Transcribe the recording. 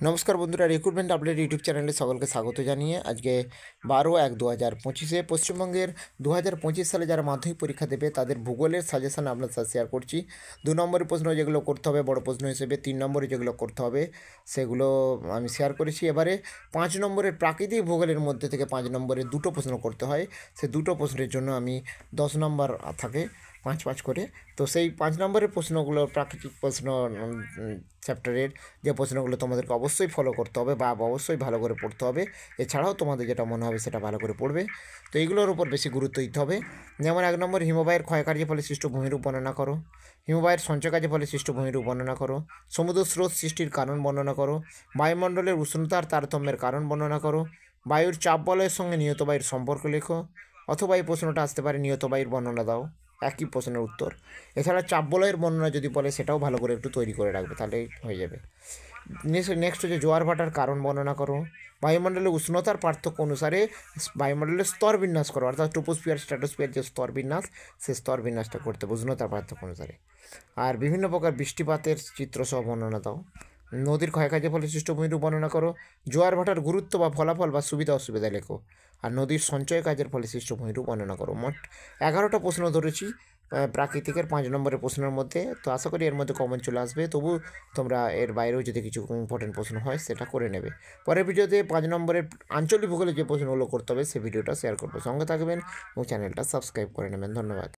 নমস্কার বন্ধুরা, recruitment update YouTube চ্যানেলে সকলকে স্বাগত জানিয়ে আজকে 12/1/2025 পশ্চিমবঙ্গের 2025 সালে যারা মাধ্যমিক পরীক্ষা দেবে তাদের ভূগোলের সাজেশন আপনার সাথে শেয়ার করছি। 2 নম্বরের প্রশ্ন যেগুলো করতে হবে বড় প্রশ্ন হিসেবে, 3 নম্বরে যেগুলো করতে হবে সেগুলো আমি শেয়ার করেছি। এবারে 5 নম্বরের প্রাকৃতিক ভূগোলের মধ্যে থেকে 5 নম্বরে দুটো প্রশ্ন করতে হয়, সে দুটো প্রশ্নের জন্য আমি 10 নম্বর থাকে 5 করে। তো সেই 5 নম্বরের প্রশ্নগুলো প্রাকৃতিক প্রশ্ন চ্যাপ্টারের যে প্রশ্নগুলো তোমাদেরকে অবশ্যই ফলো করতে হবে বা অবশ্যই ভালো করে পড়তে হবে। এছাড়াও তোমাদের যেটা মনে হবে সেটা ভালো করে পড়বে। তো এইগুলোর উপর বেশি গুরুত্ব দিতে হবে। যেমন 1 নম্বর, হিমবাহের ক্ষয়কার্যের ফলে সৃষ্ট ভূমিরূপ বর্ণনা করো। হিমবাহের সঞ্চয়কার্যের ফলে সৃষ্ট ভূমিরূপ বর্ণনা করো। সমুদ্র স্রোত সৃষ্টির কারণ বর্ণনা করো। বায়ুমণ্ডলের উষ্ণতার তারতম্যের কারণ বর্ণনা করো। বায়ুর চাপ বলয়ের সঙ্গে নিয়ত বায়ুর সম্পর্ক লেখো। অথবা এই প্রশ্নটা আসতে পারে নিয়ত বায়ুর বর্ণনা দাও, একই প্রশ্নের উত্তর। এছাড়া চাপ বলয়ের বর্ণনা যদি বলে সেটাও ভালো করে একটু তৈরি করে রাখবে, তাহলেই হয়ে যাবে। নেক্সট হচ্ছে জোয়ার ভাটার কারণ বর্ণনা করো। বায়ুমণ্ডলের উষ্ণতার পার্থক্য অনুসারে বায়ুমণ্ডলের স্তর বিন্যাস করো, অর্থাৎ ট্রোপোস্ফিয়ার স্ট্র্যাটোস্ফিয়ার যে স্তর বিন্যাস, সেই স্তর বিন্যাসটা করতে হবে উষ্ণতার পার্থক্য অনুসারে। আর বিভিন্ন প্রকার বৃষ্টিপাতের চিত্র সহ বর্ণনা দাও। নদীর ক্ষয়কার্যের ফলে সৃষ্ট ভূমিরূপ বর্ণনা করো। জোয়ার ভাটার গুরুত্ব বা ফলাফল বা সুবিধা অসুবিধা লেখো। আর নদীর সঞ্চয় কাজের ফলে সৃষ্ট ভূমিরূপ বর্ণনা করো। মোট 11টা প্রশ্ন ধরেছি প্রাকৃতিকের 5 নম্বরের প্রশ্নের মধ্যে। তো আশা করি এর মধ্যে কমন চলে আসবে, তবু তোমরা এর বাইরেও যদি কিছু ইম্পর্টেন্ট প্রশ্ন হয় সেটা করে নেবে। পরের ভিডিওতে 5 নম্বরের আঞ্চলিক ভূগোলে যে প্রশ্নগুলো করতে হবে সে ভিডিওটা শেয়ার করবো। সঙ্গে থাকবেন এবং চ্যানেলটা সাবস্ক্রাইব করে নেবেন। ধন্যবাদ।